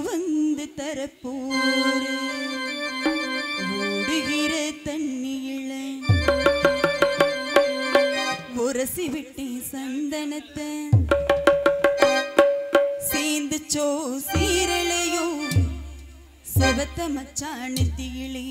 வந்து தரப்போற ஓடுகிற தண்ணியில உரசி விட்டே சந்தனத்தை சேர்ந்துச்சோ சீரலையோ செவத்த மச்சானத்தியிலே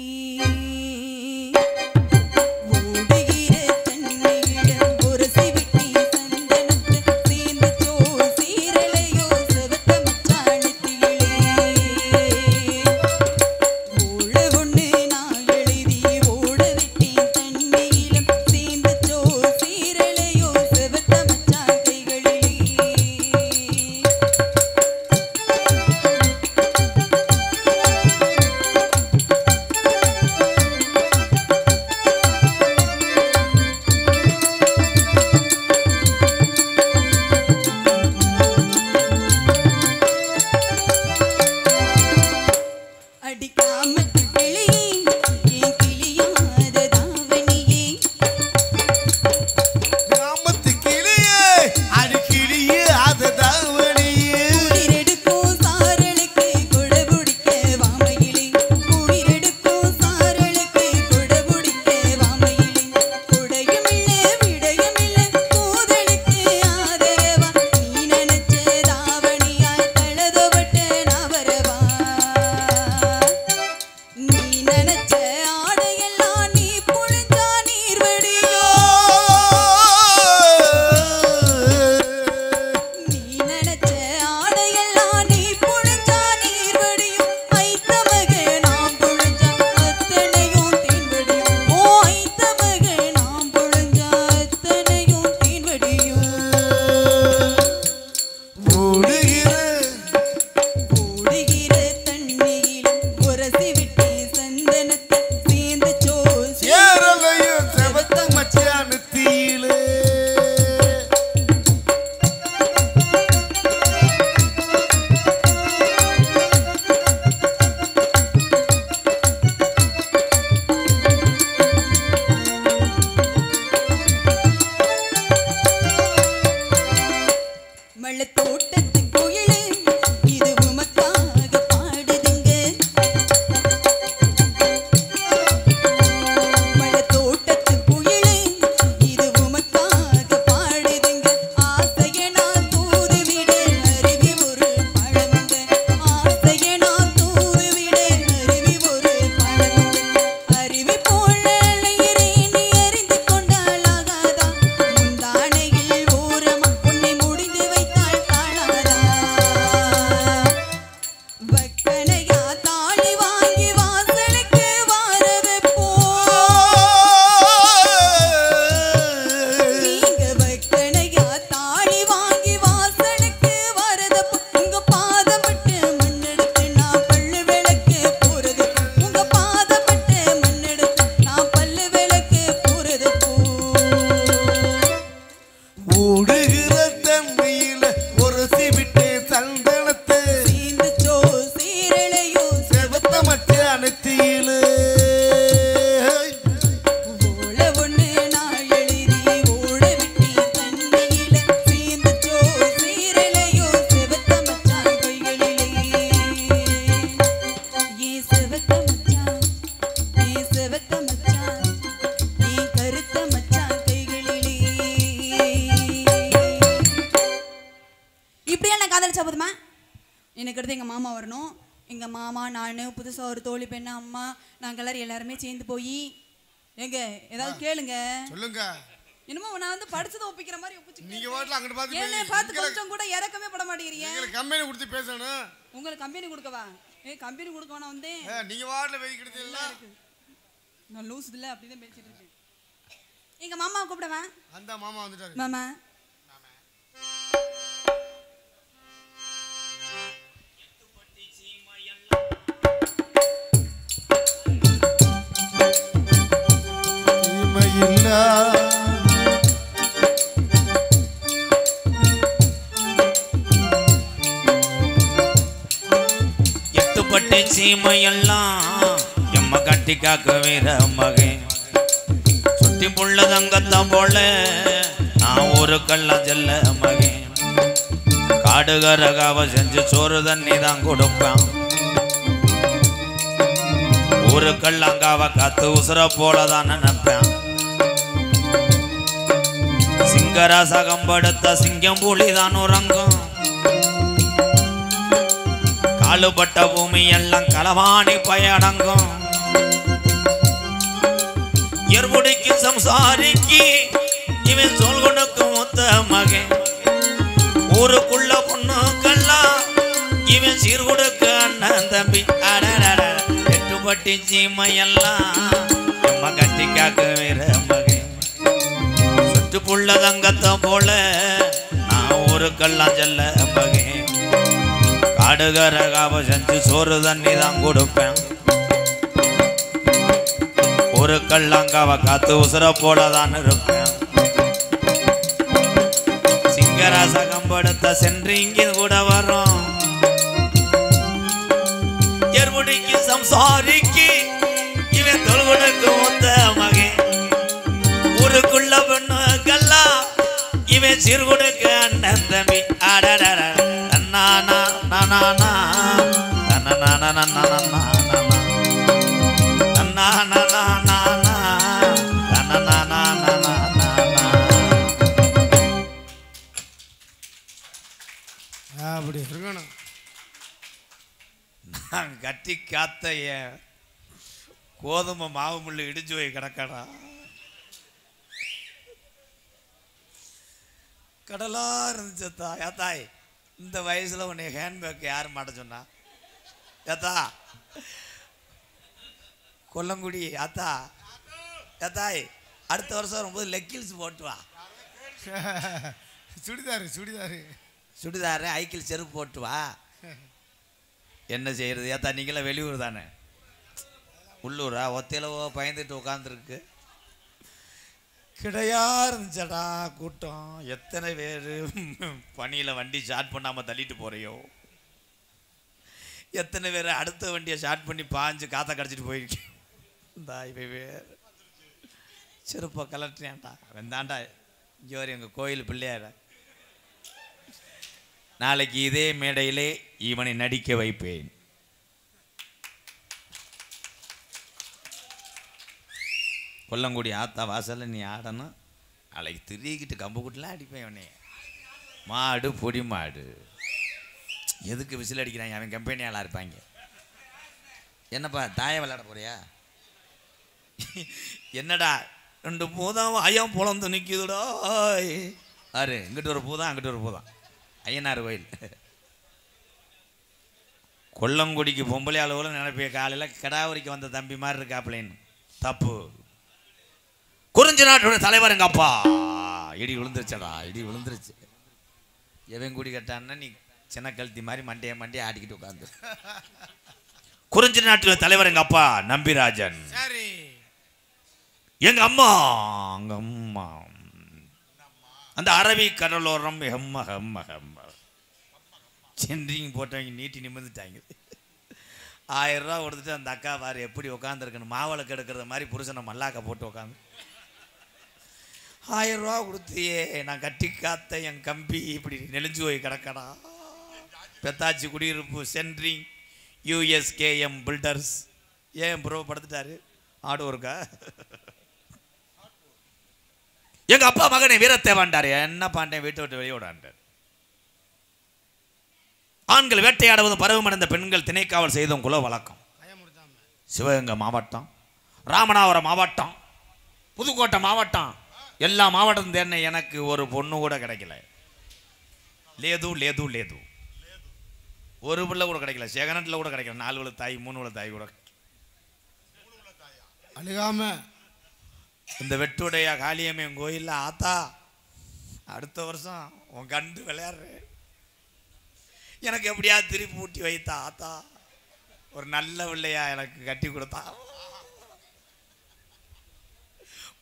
ஒரு தோழி பெண்ணா அம்மா நாங்க எல்லாரும் சேர்ந்து போய் எங்க ஏதாவது கேளுங்க சொல்லுங்க. என்னமோ நான் வந்து படிச்சத ஒப்பிக்கிற மாதிரி ஒப்பிச்சு நீங்க வாட்ல அங்க பாத்து என்ன பார்த்து கொஞ்சம் கூட இறக்கமே பட மாட்டீங்க. உங்களுக்கு கம்பெனி கொடுத்து பேசணும். உங்களுக்கு கம்பெனி கொடுக்கவா? கம்பெனி கொடுக்கவனா வந்து நீங்க வாட்ல பேசிக்கிட்டு இல்ல நான் லூஸ் இல்ல அப்படி தான் பேசிட்டு இருக்கேன். எங்க மாமா கூப்பிடுவா. அந்த மாமா வந்துட்டாரு. மாமா எட்டுப்பட்டு சீமையெல்லாம் எம்ம கட்டி காக்க வீர மகன் சுத்தி புள்ள தங்கத்தான் போல நான் ஒரு கள்ள செல்ல மகன் காடுகரகாவ செஞ்சு சோறு தண்ணி தான் கொடுப்பேன். ஊருக்கல்லாங்காவ காத்து உசுர போலதான் நினைப்பேன். சிங்கராசகம் படுத்த சிங்கம் புலிதான் உறங்கும். காலுபட்ட பூமி எல்லாம் களவாணி பயடங்கும். எர்முடிக்கு சம்சாரிக்கு இவன் சொல் கொடுக்கும் மொத்த மகன். ஊருக்குள்ள பொண்ணுக்கெல்லாம் இவன் சீர் கொடுக்க அண்ணன் தம்பி. எட்டுப்பட்டி சீமையெல்லாம் எம்ம கட்டி காக்க வேற மகன். சுற்றுப்புள்ள தங்கத்தை போல நான் ஊருக்கெல்லாம் செல்ல மகன். காடுகரகாவ செஞ்சு சோறு தண்ணி தான் கொடுப்பேன். ஊருக்கல்லாங்காவ காத்து உசுர போலதான் இருப்பேன். சிங்கராசகம் படுத்த சென்று இங்கே கூட வரும். எர்முடிக்கு சம்சாரிக்கு இவன் தொல்குனுக்கு ஒத்த மகன். ஊருக்குள்ள பெண்ணுக்கெல்லாம் இவன் சீர்குடுக்கு அண்ணன் தம்பி. அடடட தன்னானா நானா தன்னானா நானா அப்படி இருக்கணும். நான் கட்டி காத்த கோதுமை மாவு முள்ளு இடிச்சு போய் கிடக்கடா. கடலா இருந்துச்சத்தா. ஏத்தாய் இந்த வயசுல உன்னை ஹேண்ட்பேக் யாரு மாட்ட சொன்னா? ஏத்தா கொல்லங்குடி ஆத்தா ஏத்தாய் அடுத்த வருஷம் வரும்போது லெக்கில்ஸ் போட்டு வா. சுடிதாரு சுடிதாரு சுடிதாரு ஐக்கிள் செருப்பு போட்டு வா. என்ன செய்யறது ஏத்தா? நீங்களாம் வெளியூர் தானே, உள்ளூரா? ஒத்தையிலவோ பயந்துட்டு உட்காந்துருக்கு. கிடையா இருந்துச்சடா கூட்டம். எத்தனை பேர் பனியில் வண்டி ஸ்டார்ட் பண்ணாமல் தள்ளிட்டு போறியோ, எத்தனை பேர் அடுத்த வண்டியை ஸ்டார்ட் பண்ணி பாஞ்சு காற்றை கடிச்சிட்டு போயிருக்கேன். இந்தா இவை வேறு செருப்பை கலட்டினேன்டா. வெந்தாண்டா இங்கே வர எங்கள் கோயில் பிள்ளையார. நாளைக்கு இதே மேடையிலே இவனை நடிக்க வைப்பேன். கொல்லங்குடி ஆத்தா வாசலில் நீ ஆடணும். நாளைக்கு திரிக்கிட்டு கம்பு கூட்டலாம் அடிப்பேன் இவனே. மாடு பொடி மாடு எதுக்கு விசில் அடிக்கிறாங்க? அவன் கம்பெனி ஆளாக இருப்பாங்க. என்னப்பா தாயம் விளையாட போறியா? என்னடா ரெண்டு பூதம் ஐயம் புலந்து நிற்கிதுடா. ஆறு இங்கிட்டு ஒரு பூதான் அங்கிட்டு ஒரு பூதான். ஐயனார் கோயில். கொல்லங்குடிக்கு பொம்பளை அளவில் நினைப்பிய காலையில் கடாவரிக்கு வந்த தம்பி மாதிரி இருக்காப்லேன்னு. தப்பு. குறிஞ்சி நாட்டோட தலைவர் எங்க அப்பா. இடி விழுந்துருச்சடா, இடி விழுந்துருச்சு. எவன் கூடி கட்டான்னா நீ சின்ன கழுத்தி மாதிரி மண்டையை ஆடிக்கிட்டு உட்காந்து. குறிஞ்சி நாட்டில் தலைவர் எங்க அப்பா நம்பிராஜன். சரி. எங்க அம்மா அங்க அம்மா அந்த அரபி கடலோரம் ஹெம்ம ஹெம்ம ஹெம்ம சென்றிங் போட்டவங்க நீட்டி நிமிர்ந்துட்டாங்க. 1000 ரூபா கொடுத்துட்டு அந்த அக்கா பாரு எப்படி உட்காந்துருக்கணும். மாவளக்கு எடுக்கிறத மாதிரி புருஷனை மல்லாக்க போட்டு உட்காந்து 1000 ரூபா கொடுத்தியே நான் கட்டி காத்த என் கம்பி இப்படி நெளிஞ்சு போய் கிடக்கடா. பெத்தாச்சி குடியிருப்பு சென்ட்ரிங் USKM பில்டர்ஸ். ஏன் ப்ரோ படுத்துட்டாரு ஆடு ஒருக்கா. எங்க அப்பா மகனை வீரத்தை வாண்டாரு. என்ன பாண்டேன் வீட்டை விட்டு வெளியே விடாண்டார். ஆண்கள் வேட்டையாடுவதும் பருவமடைந்த பெண்கள் திணைக்காவல் செய்தும் குல வழக்கம். சிவகங்கை மாவட்டம், ராமநாதபுரம் மாவட்டம், புதுக்கோட்டை மாவட்டம், எல்லா மாவட்டத்தும் தேர்ன எனக்கு ஒரு பொண்ணு கூட கிடைக்கல. லேது லேது லேது ஒரு பிள்ளை கூட கிடைக்கல. செகனட்டில் கூட கிடைக்கல. 4 விழு தாய் 3 விழு தாய் கூட அழுகாம. இந்த வெட்டுடைய காளியம்மன் கோயில்ல ஆத்தா அடுத்த வருஷம் உன் கண்டு விளையாடுற எனக்கு எப்படியா திருப்பி ஊட்டி வைத்தா ஆத்தா. ஒரு நல்ல பிள்ளையா எனக்கு கட்டி கொடுத்தா.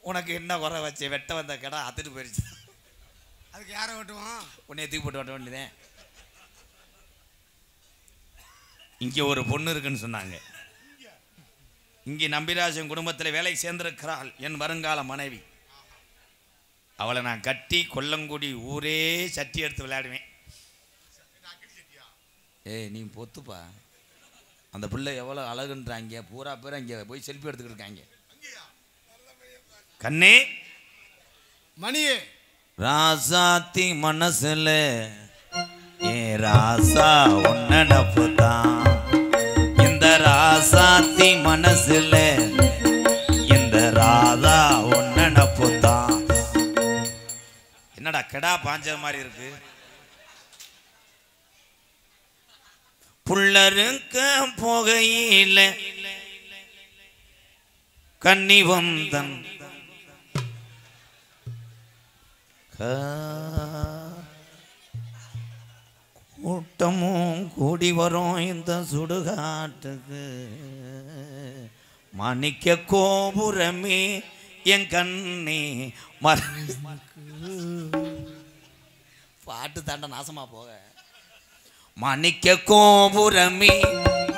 உனக்கு என்ன குறை வச்சு வெட்ட வந்த கடை அத்துட்டு போயிடுச்சு. அதுக்கு யாரை வெட்டுவான்? உன்னைய தூக்கி போட்டு வெட்ட வேண்டியதேன். இங்கே ஒரு பொண்ணு இருக்குன்னு சொன்னாங்க. இங்கே நம்பிராஜன் குடும்பத்தில் வேலை சேர்ந்திருக்கிறாள் என் வருங்கால மனைவி. அவளை நான் கட்டி கொல்லங்குடி ஊரே சட்டி எடுத்து விளையாடுவேன். ஏய் நீ பொத்துப்பா. அந்த பிள்ளை எவ்வளோ அழகுன்றாங்க, பூரா பேர் அங்கே போய் செல்ஃபி எடுத்துக்கிட்டு இருக்காங்க. கண்ணே மணியே ராசாத்தி மனசுல ஏ ராசா உன்னப்பு தான். இந்த ராசாத்தி மனசுல இந்த ராதா உன்னப்பு தான். என்னடா கெடா பாஞ்ச மாதிரி இருக்கு. புள்ளருக்க போகையில கன்னி வந்தன் கூட்டமும் கூடி வரும் இந்த சுடுகாட்டுக்கு. மாணிக்க கோபுரமே என் கண்ணே பாட்டு தாண்ட நாசமா போக. மாணிக்க கோபுரமே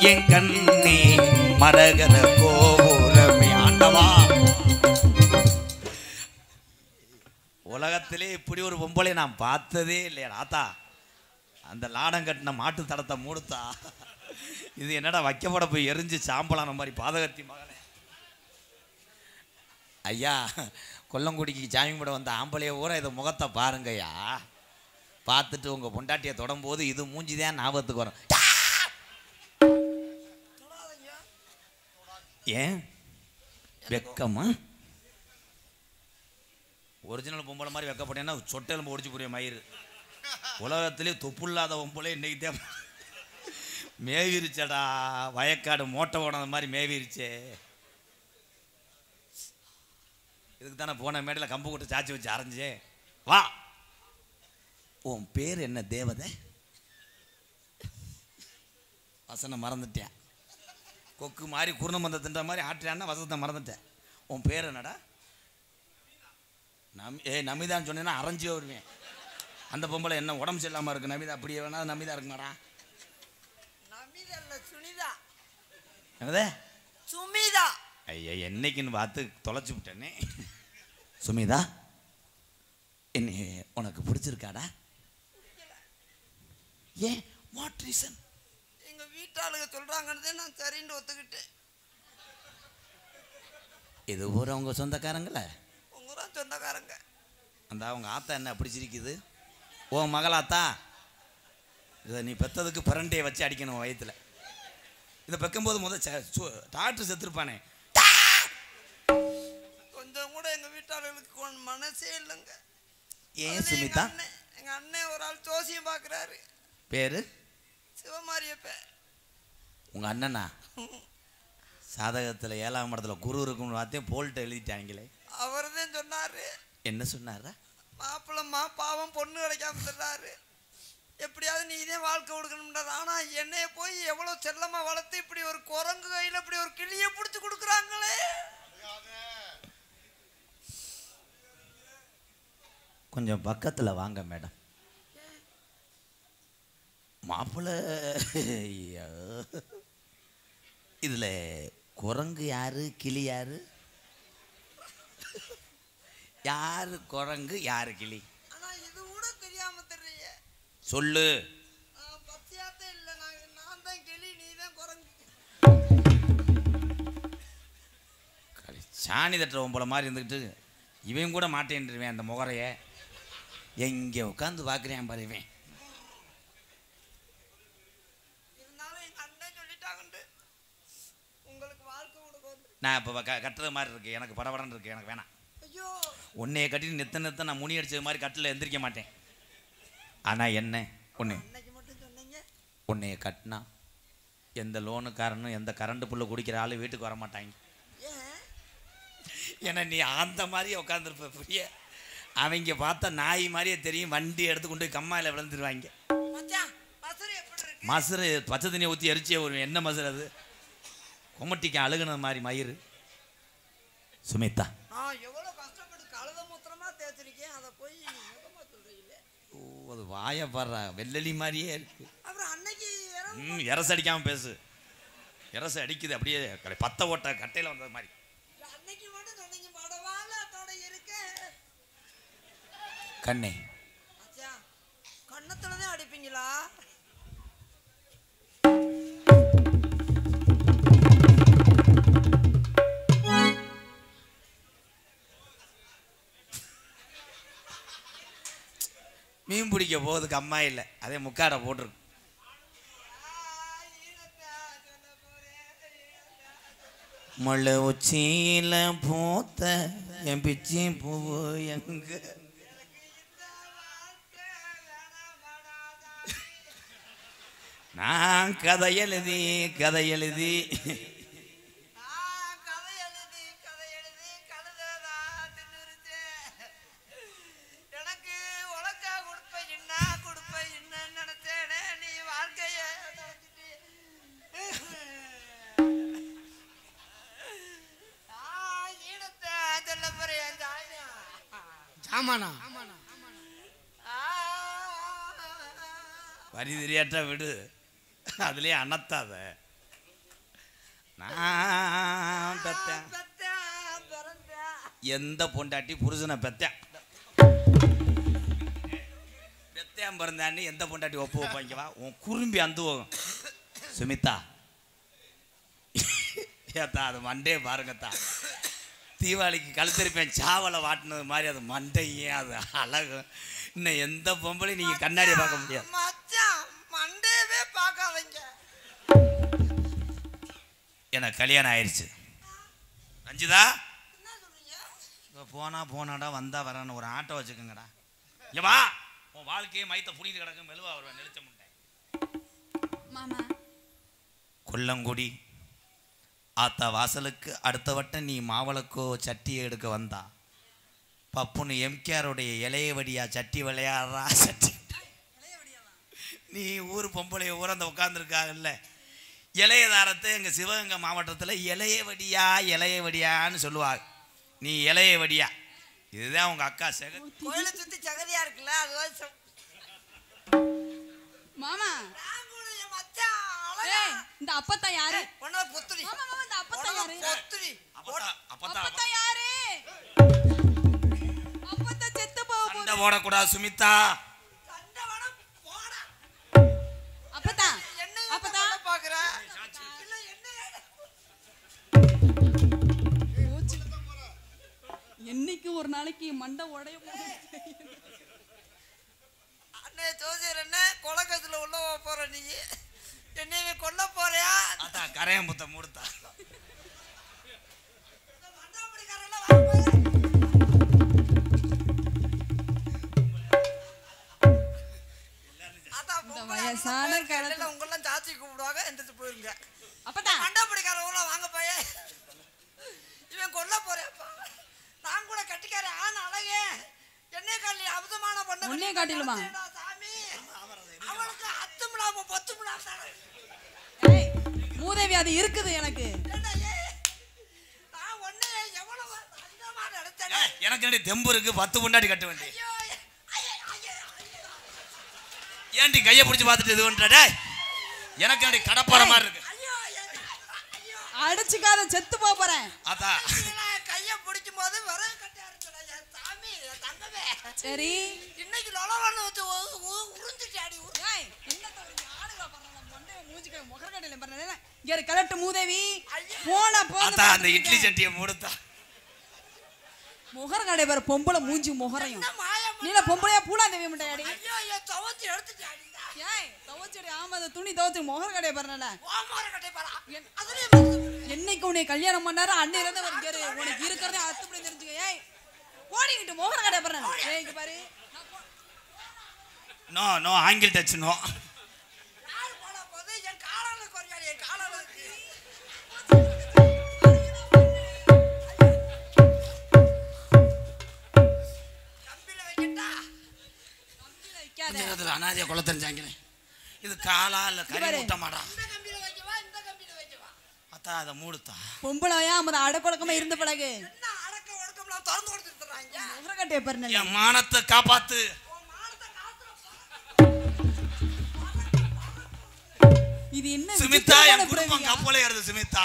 என் கண்ணே மரகத கோபுரமே. ஆண்டவா, உலகத்திலே இப்படி ஒரு பொம்பளை நான் பார்த்ததே இல்லையா ஆத்தா. அந்த லாடம் கட்டின மாட்டு தடத்தை மூடுத்தா. இது என்னடா வைக்கப்பட போய் எரிஞ்சு சாம்பலான மாதிரி பாதகத்தி மகனே. ஐயா, கொல்லங்குடிக்கு சாமி கூட வந்த ஆம்பளைய ஊரா இதை முகத்தை பாருங்கய்யா. பார்த்துட்டு உங்கள் பொண்டாட்டியை தொடரும்போது இது மூஞ்சிதான் ஞாபகத்துக்கு வரும். ஏன் வெக்கமா? ஒரிஜினல் பொம்பளை மாதிரி வெக்கப்பட்டேன்னா சொட்டெலும்பு ஒடிச்சு புரிய மயிறு. உலகத்திலே தொப்பு இல்லாத பொம்பளை இன்னைக்கு தான் மேவிருச்சடா. வயக்காடு மோட்டை ஓடாத மாதிரி மேவிருச்சே. இதுக்கு தானே போன மேடையில் கம்பு கூட்டு சாச்சி வச்சு அரைஞ்சே. வா, உன் பேர் என்ன? தேவதை. வசனம் மறந்துட்டேன். கொக்கு மாதிரி குருண மந்தத்தின்ற மாதிரி ஆட்டியான்னா வசனத்தை மறந்துட்டேன். உன் பேர் என்னடா? நமிதான்னு சொன்னேன்னா அரைஞ்சே வருவேன். அந்த பொம்பளை என்ன உடம்பு சரியில்லாமல் இருக்கு நமிதா. அப்படியே வேணா நமிதா இருக்குமாடா? நமிதா இல்ல, சுனிதா. என்னதே? சுமிதா. ஐயா, என்னைக்குன்னு பார்த்து தொலைச்சி விட்டேனே. சுமிதா, என்ன உனக்கு பிடிச்சிருக்காடா? ஏன்? What reason? எங்க வீட்டாளுங்க சொல்றாங்கன்னு நான் சரின்னு ஒத்துக்கிட்டேன். இது ஊர் அவங்க சொந்தக்காரங்கள? உங்க தான் சொந்தக்காரங்க. அந்த அவங்க ஆத்தா என்ன அப்படி சிரிக்குது? ஓ மகளாத்தா, இதை நீ பெற்றதுக்கு பரண்டையை வச்சு அடிக்கணும் வயத்தில். இதை பெக்கும்போது டாக்டர் செத்துருப்பானே. கொஞ்சம் கூட எங்க வீட்டாளுகளுக்கு மனசே இல்லைங்க. ஏன் சுமிதா? எங்க அண்ணன் ஒரு ஆள் ஜோசியம் பார்க்குறாரு. பேரு சிவமாரியப்ப. உங்கள் அண்ணனா? சாதகத்தில் 7ஆம் இடத்துல குரு இருக்குன்னு வார்த்தையும் போல்ட்டு எழுதிட்டாங்களே. அவர் தான் சொன்னாரு. என்ன சொன்னாரா? மாப்பிள்ளம்மா பாவம், பொண்ணு கிடைக்காம தர்றாரு, எப்படியாவது நீ இதே வாழ்க்கை கொடுக்கணும்ன்றார். ஆனா என்னைய போய் எவ்வளவு செல்லமா வளர்த்து இப்படி ஒரு குரங்கு கையில இப்படி ஒரு கிளியை பிடிச்சி கொடுக்குறாங்களே. கொஞ்சம் பக்கத்தில் வாங்க மேடம். மாப்பிள்ளை இதில் குரங்கு யாரு, கிளி யாரு? யாரு குரங்கு, யாரு கிளி? ஆனா இது கூட தெரியாம தெரியல. சொல்லு. பத்தியாத்தே இல்லை, நான் தான் கிளி, நீ தான் குரங்கு. சாணி தட்டுற உம்பளை மாதிரி இருந்துக்கிட்டு இவன் கூட மாட்டேன்ருவேன். அந்த முகரைய எங்கே உட்காந்து பார்க்குறேன் பாரு. இவன் இருந்தாலும் எங்க அண்ணன் சொல்லிட்டாங்கண்டு உங்களுக்கு வாழ்க்கை கொடுக்க. நான் இப்போ கட்டுறது மாதிரி இருக்கு, எனக்கு படபடன்னு இருக்கு, எனக்கு வேணாம். ஐயோ, உன்னைய கட்டிட்டு நித்த நான் முனி அடிச்சது மாதிரி கட்டில் எந்திரிக்க மாட்டேன். ஆனால் என்ன ஒன்று, அன்னைக்கு மட்டும் சொன்னீங்க. உன்னைய கட்டினா எந்த லோனுக்காரனும் எந்த கரண்ட் புல்ல குடிக்கிற ஆளு வீட்டுக்கு வர மாட்டாங்க. ஏன்? ஏன்னா நீ அந்த மாதிரியே உட்காந்துருப்ப. புரிய அவங்க பார்த்தா நாய் மாதிரியே தெரியும். வண்டி எடுத்து கொண்டு போய் கம்மாயில் விழுந்துருவாங்க. மச்சான், மசுரு எப்படி இருக்கு? மசுறு பச்சை தண்ணியை ஊற்றி எரிச்சே வருவேன். என்ன மசுறு அது? கொமட்டிக்கு அழுகுன மாதிரி மயிறு. சுமிதா, நான் எவ்வளவு கஷ்டப்பட்டு கழுத மூத்திரமா தேய்ச்சிருக்கேன், அதை போய் முகமா சொல்றீங்களே. ஓ அது வாயை பாடுறா, வெள்ளலி மாதிரியே இருக்கு. அப்புறம் அன்னைக்கு எரசு அடிக்காமல் பேசு. எரசு அடிக்குது அப்படியே பத்த ஓட்ட கட்டையில் வந்தது மாதிரி. அன்னைக்கு மட்டும் சொன்னீங்க படவாளத்தோட இருக்க. கண்ணே, மச்சான், கண்ணத்துலதான் அடிப்பீங்களா? பிடிக்க போகிறதுக்கு அம்மா இல்லை, அதே முக்காடை போட்டிருக்கு. மழை உச்சியில பூத்த என் பிச்சி பூ எங்க நான் கதை எழுதி எனக்கு உலக்கா கொடுப்பேன் நினைச்சேனே நீ வாழ்க்கைய ஜாமானா பரிதிரியாட்டா விடு, அதுலயே அனத்தாத. நான் பெத்தேன் எந்த பொண்டாட்டி புருஷனை பெத்தேன் பிறந்தான்னு எந்த பொண்டாட்டி ஒப்பு வைப்பாங்கவா? உன் குறும்பி அந்த போகும் சுமிதா. ஏத்தா அது மண்டே பாருங்கத்தா, தீபாவளிக்கு கழுத்திருப்பேன் சாவலை வாட்டினது மாதிரி அது மண்டையே அது அழகு. இன்னும் எந்த பொம்பளையும் நீங்க கண்ணாடியை பார்க்க முடியாது. மண்டேவே பார்க்காதீங்க. எனக்கு கல்யாணம் ஆயிடுச்சு. ரஞ்சிதா போனாடா வந்தா வரான்னு ஒரு ஆட்டோ வச்சுக்கோங்கடா. ஏவா உன் வாழ்க்கையை மைத்த புனிது கிடக்கு மெலுவா வருவேன் நெளிச்ச முட்டை. மாமா கொல்லங்குடி ஆத்தா வாசலுக்கு அடுத்த வட்டம் நீ மாவளக்கோ சட்டியை எடுக்க வந்தா பப்புன்னு எம்கேருடைய இலைய வடியா சட்டி விளையாடுறா. சட்டி நீ ஊர் பொம்பளைய ஊர் அந்த உட்காந்துருக்காங்கல்ல இளையதாரத்தை எங்கள் சிவகங்கை மாவட்டத்தில் இலைய வடியான்னு சொல்லுவாங்க. நீ இலைய வடியா, இதுதான் உங்க அக்கா கோயிலை சுத்தி சகதியா இருக்குல்ல அது மாமா. இந்த அப்பத்தா யாரு? பொத்துரி. மாமா மாமா இந்த அப்பத்தா யாரு? பொத்துரி. அப்பத்தா யாரு? அப்பத்தா செத்து போக போகுது. சண்டை போடக்கூடாது சுமிதா. சண்டை வேணா போடா. அப்பத்தா அப்பத்தா பாக்குற இல்ல என்னைக்கு ஒரு நாளைக்கு மண்டை உடைய போகுது. அண்ணே ஜோசியர் என்ன கொலக்கத்துல உள்ள போற நீ என்னைய கொல்ல போறியா? அதான் கரையம்புத்த மூடுத்தா. வயசான காலத்துல உங்கெல்லாம் சாச்சி கூப்பிடுவாங்க எந்திரிச்சு போயிருங்க. அப்பதான் மண்டாப்படிக்கார ஊர்ல வாங்க போய இவன் கொல்ல போறேப்பா. நான் கூட கட்டிக்கார ஆன அழகே என்னை காட்டி அபதமான பண்ண உன்னைய காட்டிலுமா சாமி அவளுக்கு அத்துமுலாம பொத்துமுலாம் மூதேவி அது இருக்குது எனக்கு. நான் ஒண்ணு எவ்வளவு அந்தமா நினைச்சேன். எனக்கு என்ன தெம்பு இருக்கு 10 பொண்டாட்டி கட்ட வேண்டி. ஏன்டி கையை பிடிச்சி பார்த்துட்டு இது பண்ற? எனக்கு என்ன கடப்பாற மாதிரி இருக்கு. அடிச்சுக்காத செத்து போறேன். அதான் கையை பிடிக்கும் போது வர கட்டியா இருக்கடா சாமி தங்கவே. சரி இன்னைக்கு லொலவன்னு வச்சு உறிஞ்சிட்டாடி. ஏய் என்ன தோறீங்க ஆளுங்க பண்றாங்க மண்டே மூஞ்சிக்கு முகரக்கடையில பண்றேன். இங்க கலட்டு மூதேவி போனா போது. அதான் அந்த இட்லி சட்டியை மூடுதா. முகரக்கடை பாரு பொம்பளை மூஞ்சி முகரையும். நீல பொம்பளையா பூலாந்தேவி முட்டையாடி. ஐயோ ஐயோ துவச்சி எடுத்துட்டாடி. ஏய் துவச்சிடு ஆமா அந்த துணி துவச்சி முகரக்கடை பாருனல. ஓமர கட்டை பாரா. என்னைக்கு உன்னை கல்யாணம் பண்ணாரு அன்னையில இருந்து ஒரு கேரு உனக்கு இருக்கறதே அத்துப்படி தெரிஞ்சுக்க. ஏய் ஓடிக்கிட்டு முகரக்கடை பாருனல. ஏய் இங்க பாரு. No angle touch no. யார் போனா போது என் காலால கொறியாடி என் காலால இருக்கு. கம்பில வைக்கட்டா. கம்பில வைக்காத. இதுல அனாதைய கொலை தெரிஞ்சாங்க. இது காலா இல்ல கறி முட்டை மாடா. இந்த கம்பில வைக்கவா இந்த கம்பில வைக்கவா? அதான் அதை மூடுதா. பொம்பளையா அத அடக்கொடக்கமா இருந்த பழகு. என்ன அடக்க ஒடுக்கம்லாம் திறந்து கொடுத்துறாங்க. முகரக்கடை பாருனல. என் மானத்தை காப்பாத்து. இது என்ன சுமிதா என் குடும்பம் கப்பலே ஏறுது சுமிதா.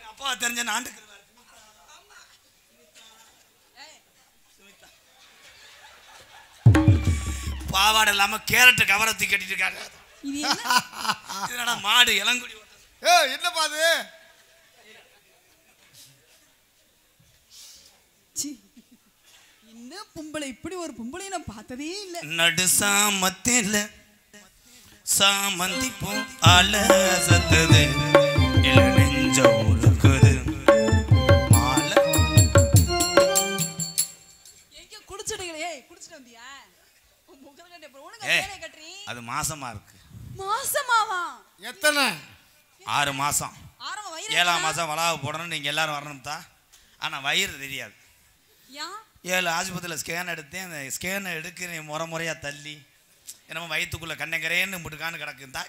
அப்பா தெரிஞ்ச நாண்டுக்கு பாவாடை இல்லாம கேரட் கவரத்தி கட்டிட்டு இருக்காங்க. இது என்ன? இதனடா மாடு இளங்குடி. என்னப்பா அது? என்ன பொம்பளை இப்படி ஒரு பொம்பளையை நான் பார்த்ததே இல்லை. நடு சாமத்தில சாமந்தி பூ அலசத்துது இல்ல நெஞ்ச உருக்குது மாலை. எங்க குடிச்சிடுங்களே? ஏய் குடிச்சிட்டு வந்தியா? முகர கட்டே போற உனக்கு ஏய், வேலை கட்டறீ. அது மாசமா இருக்கு. மாசமாவா? எத்தனை? 6 மாசம். ஆரம்ப வயிறு 7ஆம் மாசம் வளாக போடணும். நீங்க எல்லாரும் வரணும் தான். ஆனா வயிறு தெரியாது. யா 7 ஆஸ்பத்திரியில் ஸ்கேன் எடுத்தேன். அந்த ஸ்கேனை எடுக்க முறையா தள்ளி என்னமோ வயிற்றுக்குள்ள கண்ணங்கரேன்னு முட்டுக்கான்னு கிடக்குந்தா.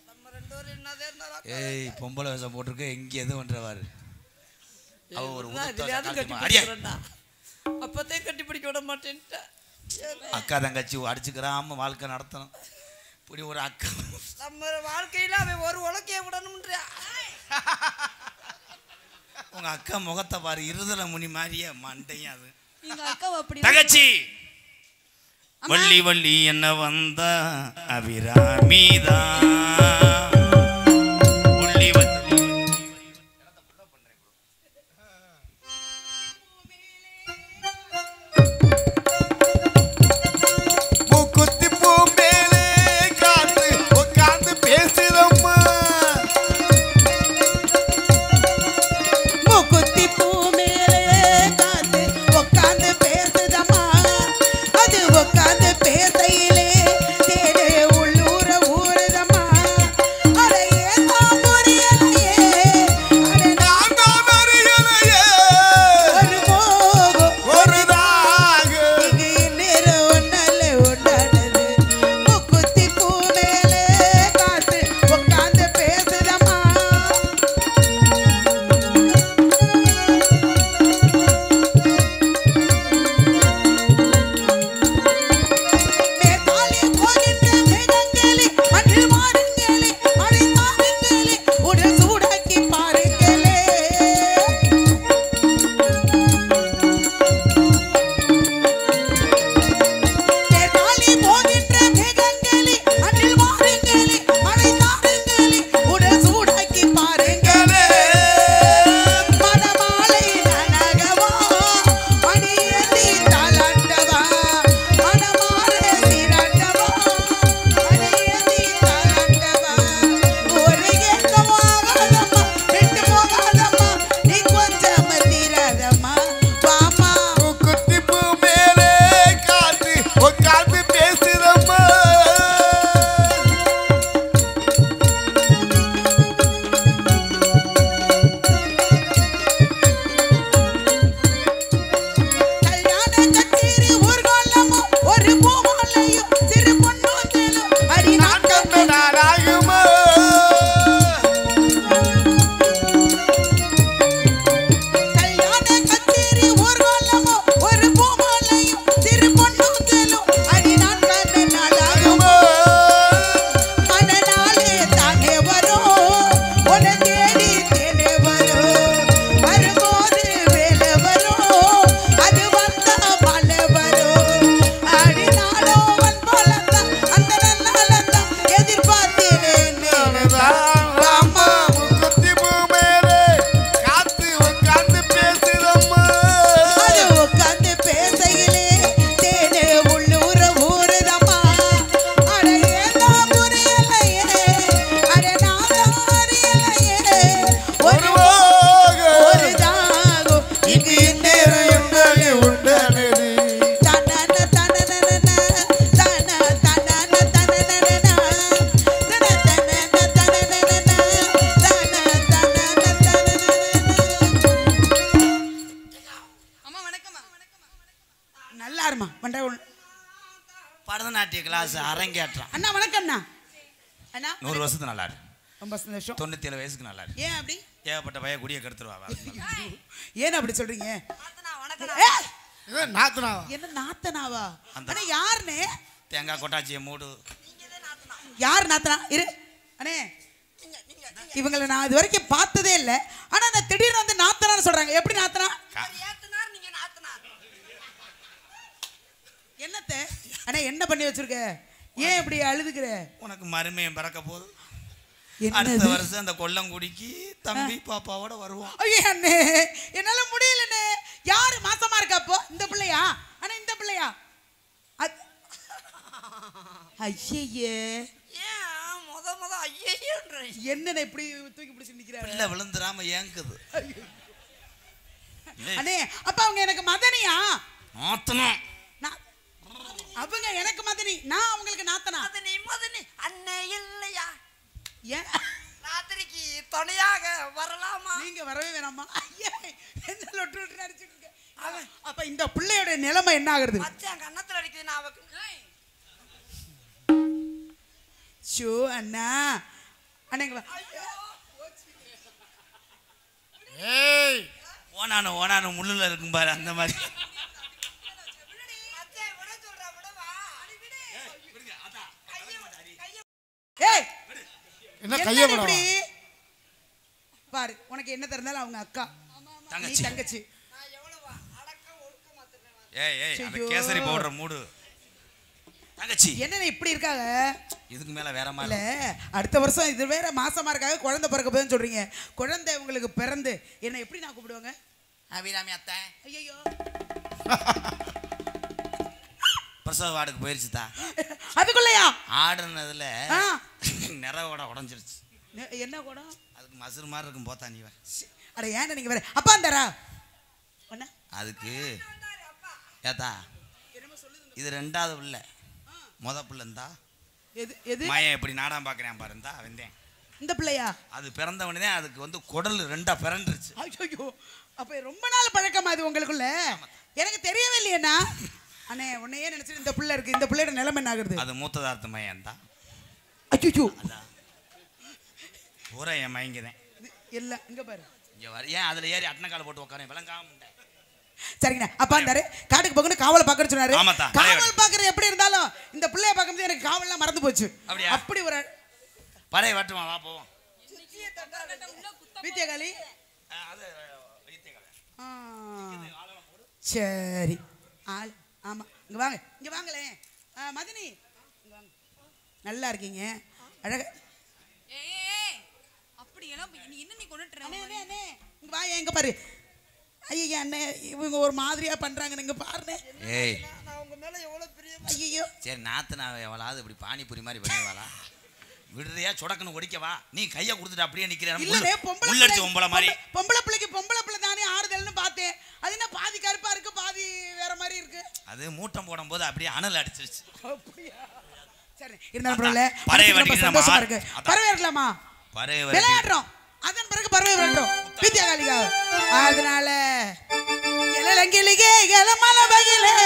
நம்ம 2 பேரும் என்னதே இருந்தா ஏய் பொம்பளை வேஷம் போட்டிருக்க எங்கே எது பண்றவாரு அவ ஒரு அப்பத்தே கட்டி பிடிக்க விட மாட்டேன்ட்ட. அக்கா தங்கச்சி அடிச்சுக்கிறாம வாழ்க்கை நடத்தணும். இப்படி ஒரு அக்கா நம்ம வாழ்க்கையில அவன் ஒரு உலக்கைய விடணும்ன்ற. உங்க அக்கா முகத்தை பாரு, இருதல முனி மாதிரியே மண்டையும் அது. எங்க அக்காவை அப்படி தங்கச்சி வள்ளி வள்ளி என்ன வந்தா அபிராமிதா வள்ளி வள்ளி மூக்குத்தி பூ மேலே காத்து உட்கார்ந்து பேசுதம்மா. மூக்குத்தி பூ மேலே காத்து உட்கார்ந்து பேசுதம்மா. அது உட்கார்ந்து பேசையிலே தேடு உள்ளூர ஊருதம்மா. அட ஏதோ புரியலையே, அட நான் தான் அறியலையே, ஒரு மோகம் ஒரு தாகம். இங்கு இந்நேரம் ஒன்னால உண்டானது. மூக்குத்தி பூ மேலே காத்து உட்கார்ந்து பேசுதம்மா. மேற்காலே போகின்ற மேகங்களே, அன்று வாருங்களே, மழை தாருங்களே, உடல் சூடாக்கி பாருங்களே. மேற்காலே போகின்ற மேகங்களே, அன்று வாருங்களே, மழை தாருங்களே, உடல் சூடாக்கி பாருங்களே. மணமாலை நனகவா, மணியேந்தி தாலாட்டவா, மணமாலை சீராட்டவா, மணியேந்தி தாலாட்டவா. ஒரு ஏக்கமாகாதம்மா, விட்டு போகாதம்மா, நீ கொஞ்சம் தீராதம்மா, வாமா. மூக்குத்தி பூ மேலே காத்து உட்கார்ந்து பேசுதம்மா. கல்யாண கச்சேரி ஊர்வலமும் ஒரு பூமாலையும் சிறு பொன்னூஞ்சலும் அடி நாட்கள் நாராகுமா. கல்யாண கச்சேரி ஊர்வலமும் ஒரு பூமாலையும் சிறு பொன்னூஞ்சலும் அடி நாட்கள் நாளாகுமா. மனநாளே தானே வரும், உன்னை தேடி தேனே வரும். வரும்போது வேலை வரும், அது வந்தா மழை வரும். அடி நாளும் உன் போலத்தான், அந்த நன்னாலத்தான் எதிர்பார்த்தேன் வாமா, மூக்குத்தி பூ மேலே காத்து உட்கார்ந்து பேசுதம்மா. அது உட்கார்ந்து பேசையிலே தேனே உள்ளூர ஊருதம்மா. அட ஏதோ புரியலையே, அட நான் அறியலையே, ஒரு மோகம், ஒரு தாகம் இங்கு இந்நேரம் உண்டானே உண்டானது. தனன தனனனன, தன தனன தனனனன, தன தனன தனனனன, தன தனன தனனனன. அம்மா வணக்கம்மா. நல்லா இருமா பண்ற பரதநாட்டிய கிளாஸ் அரங்கேற்றான். அண்ணா வணக்கம் அண்ணா. அண்ணா 100 வருஷத்துக்கு நல்லா இருக்கு. ரொம்ப சந்தோஷம். 97 வயசுக்கு நல்லா இருக்கு. ஏன் அப்படி ஏகப்பட்ட பைய குடிய கெடுத்துருவா. ஏன் அப்படி சொல்றீங்க? வணக்கம். ஏய், இது நாத்தனாவா? என்ன நாத்தனாவா? அந்த- அண்ணா யாருனே? தேங்காய் கொட்டாச்சியை மூடு. யார் நாத்தனா? இரு அண்ணே, இவங்களை நான் இது வரைக்கும் பார்த்ததே இல்லை. ஆனா நான் திடீர்னு வந்து நாத்தனான்னு சொல்றாங்க. எப்படி நாத்தனா? ஏத்தனார் நீங்க நாத்தனார். என்னத்தை அண்ணே என்ன பண்ணி வச்சிருக்க? ஏன் இப்படி அழுதுகிற? உனக்கு மருமையும் பிறக்க போகுது. என்னது? அடுத்த வருஷம் அந்த கொல்லங்குடிக்கு தம்பி பாப்பாவோட வருவோம். ஐயோ அண்ணே, என்னால முடியலண்ணே. யாரு மாசமா இருக்கா அப்போ? இந்த பிள்ளையா? ஆனா இந்த பிள்ளையா? ஐயே ஏன் முத ஐயன்ற என்னன்னு இப்படி தூக்கி பிடிச்சு நிக்கிறாரு? பிள்ளை விழுந்துராம ஏங்குது. அண்ணே அப்ப அவங்க எனக்கு மதனியா? நாத்தனம். அவங்க எனக்கு மதனி, நான் அவங்களுக்கு நாத்தனா? மதனி அண்ணே இல்லையா? ஏன் ராத்திரிக்கு துணையாக வரலாமா? நீங்க வரவே வேணாமா? ஐயா என்ன லொட்டு லொட்டு அடிச்சிட்டு இருக்க? அப்ப இந்த பிள்ளையோட நிலைமை என்ன ஆகுறது? மச்சான் கண்ணத்துல அடிக்குது நான் அவக்கு. ஷோ அண்ணா அண்ணா ஏய் ஓனானு முள்ளுல இருக்கும் பாரு அந்த மாதிரி. ஏய் என்ன கைய இப்படி போடா? பாரு, உனக்கு என்ன தெரிந்தாலும் அவங்க அக்கா, நீ தங்கச்சி. ஏய் அந்த கேசரி பவுடர் மூடு. தங்கச்சி என்னன்னு இப்படி இருக்காங்க? இதுக்கு மேல வேற இல்ல மாதிரி. அடுத்த வருஷம் இது வேற மாசமா இருக்காங்க, குழந்தை பிறக்க போகுதுன்னு சொல்றீங்க. குழந்தை உங்களுக்கு பிறந்து என்ன எப்படி நான் கூப்பிடுவாங்க? அபிராமி அத்தை ஐயோ பிரசவ வார்டுக்கு போயிருச்சுதா. அதுக்குள்ளயா? ஆடுனதுல ஆ. நிறவோட உடஞ்சிருச்சு. என்ன கூட அதுக்கு மசுறு மாதிரி இருக்கும் போத்தா நீ வேற. அட ஏன் நீங்க வேற அப்பா அந்தாரா ஒண்ணா? அதுக்கு ஏத்தா இது ரெண்டாவது பிள்ளை. முத பிள்ளை இருந்தா எது எது மயன் எப்படி நாடகம் பார்க்குறேன் பாருந்தா வந்தேன். இந்த பிள்ளையா? அது பிறந்தவனே அதுக்கு வந்து குடல் ரெண்டா பிறண்டுருச்சு. ஐயோ அப்ப ரொம்ப நாள் பழக்கமா இது உங்களுக்குள்ள? எனக்கு தெரியவே இல்லையேண்ணா. அண்ணே உன்னையே நினைச்சிட்டு இந்த பிள்ளை இருக்கு, இந்த பிள்ளையோட நிலைமை என்ன ஆகுறது? அது மூத்ததார்த்த மயன் தான். ஐயோ பூரா என் மயங்குதேன். இல்ல இங்க பாரு, இங்க வர ஏன் அதுல ஏறி அட்டனை கால போட்டு உட்காரேன் விளங்காம. சரிங்கண்ணா. அப்பா இருந்தாரு காட்டுக்கு போகணும், காவலை பார்க்கறேன்னு சொன்னாரு. ஆமாத்தா. காவல் பார்க்கறது எப்படி இருந்தாலும் இந்த பிள்ளைய பார்க்கும்போது எனக்கு காவல்லாம் மறந்து போச்சு. அப்படியா? அப்படி ஒரு பழைய வட்டுமா வா போவோம். வித்தியகாளி. அது வைத்தியகாளி. சரி ஆள் ஆமா இங்க வாங்க, இங்க வாங்களேன். மதினி இங்க வாங்க. நல்லா இருக்கீங்க, அழகா. ஏய் அப்படி எல்லாம் நீ என்ன நீ கொண்டுட்டு அண்ணே அண்ணே அண்ணே இங்க வா, எங்க பாரு. ஐயா அண்ணே இவங்க ஒரு மாதிரியா பண்றாங்க, நீங்க பாருண்ணே. ஏய் நான் உங்க மேல எவ்வளவு பிரிய. ஐயோ சரி நாத்து நான் எவளாவது இப்படி பானிபூரி மாதிரி பண்ணுவாளா? விடுறியா சொடக்குன்னு ஒடிக்கவா? நீ கையை கொடுத்துட்டு அப்படியே நிக்கிறேன். இல்லனே பொம்பளை முள்ளடிச்சு பொம்பளை மாதிரி. பொம்பளை பிள்ளை தானே ஆறுதல்னு பார்த்தேன். அது என்ன பாதி கருப்பா இருக்கு பாதி வேற மாதிரி இருக்கு? அது மூட்டம் போடும்போது அப்படியே அனல் அடிச்சிருச்சு. அப்படியா? சரி இருந்தாலும் பரவாயில்ல. பறவை ரொம்ப வெட்டிட்டு சந்தோஷமா நம்ம இருக்கு. பறவை இருக்கலாமா? பறவை விளையாடுறோம், அதன் பிறகு பறவை விளையாடுறோம் வித்தியாகாலிகா. அதனால எலலங்கிலிகே எலமல வகிலே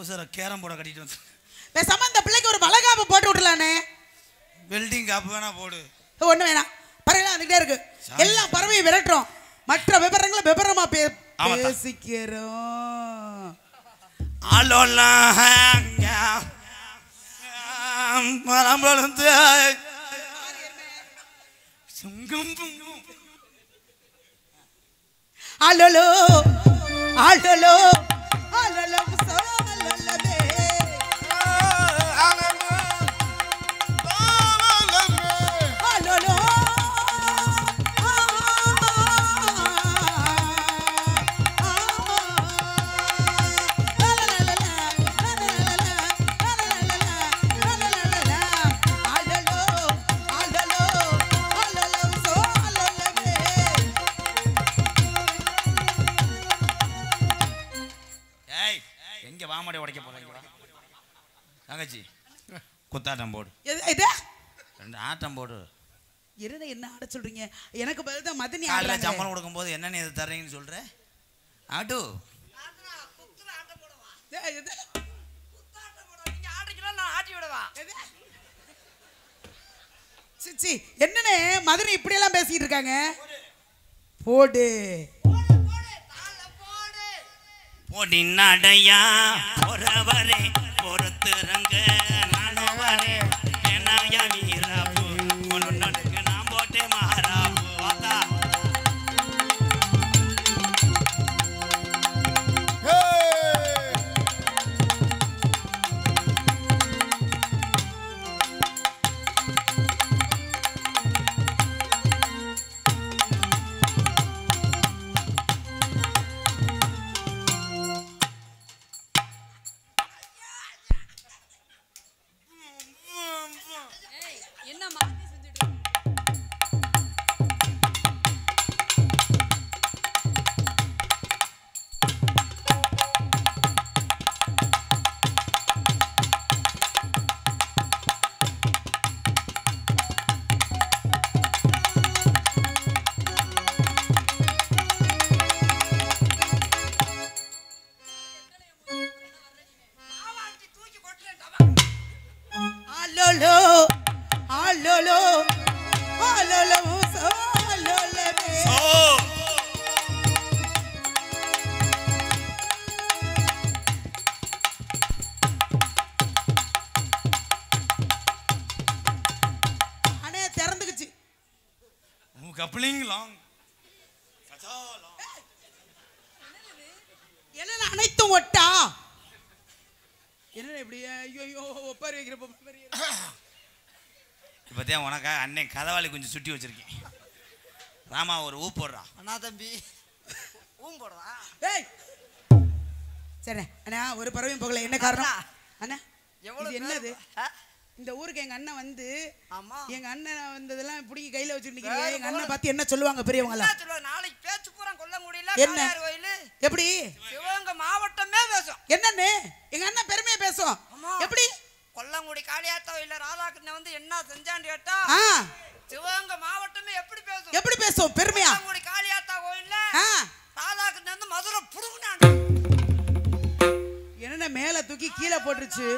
ட்ரௌசரை கேரம் போட கட்டிட்டு வந்து பேசாம இந்த பிள்ளைக்கு ஒரு வளகாப்பு போட்டு விட்டுலானே. வெல்டிங் காப்பு வேணா போடு. ஒண்ணு வேணாம், பறவை வந்துகிட்டே இருக்கு. எல்லா பறவையும் விரட்டுறோம், மற்ற விவரங்களை விவரமா பேசிக்கிறோம். அலலோ அலலோ அலலோ சோலலமே அலலோ எங்க வாமடை உடைக்க போறீங்க தங்கச்சி? குத்தாட்டம் போடு. ரெண்டு ஆட்டம் போடு. இருந்த என்ன ஆட சொல்றீங்க? எனக்கு பதில் தான் மதனி காலைல சம்பளம் கொடுக்கும்போது என்னன்னு எது தர்றீங்கன்னு சொல்ற? ஆட்டு சிச்சி என்னன்னு மதுரை இப்படி எல்லாம் பேசிட்டு இருக்காங்க. போடு போடி நடையா ஒரவரே பொறுத்துறங்க நானும் வரே என்னையா வீராப்பு உன்னுக்கு நான் போட்டே மகாராப்பு வாத்தா. அனைத்தும் ஒட்டா என்ன இப்படி ஐயோ ஒப்பாரி வைக்கிற இப்போதான் உனக்கா அன்னை கதவாளி கொஞ்சம் சுட்டி வச்சிருக்கேன். ராமா ஒரு ஊ போடுறா. அண்ணா தம்பி ஊம் போடுறா. ஏய் சரி அண்ணா ஒரு பறவையும் போகல, என்ன காரணம் அண்ணா? இது என்னது? இந்த ஊருக்கு எங்க அண்ணன் வந்து எங்க அண்ணன் வந்ததெல்லாம் பிடிக்கி கையில வச்சுட்டு நிக்கிறீங்க. எங்க அண்ணன் பார்த்து என்ன சொல்லுவாங்க பெரியவங்க எல்லாம்? நாளைக்கு பேச்சு பூரா கொல்லங்குடியில என்ன கோயில் எப்படி சிவகங்கை மாவட்டமே பேசும். என்னன்னு எங்க அண்ணன் பெருமையா பேசும். எப்படி கொல்லங்குடி காளியாத்தா இல்ல ராதாகிருஷ்ணன் வந்து என்ன செஞ்சான்னு கேட்டா சிவகங்கை மாவட்டமே எப்படி பேசும்? எப்படி பேசும் பெருமையா? கொல்லங்குடி காளியாத்தா கோயில்ல ராதாகிருஷ்ணன் வந்து மதுரை புடுங்குனான். என்ன மேல தூக்கி கீழே போட்டுருச்சு.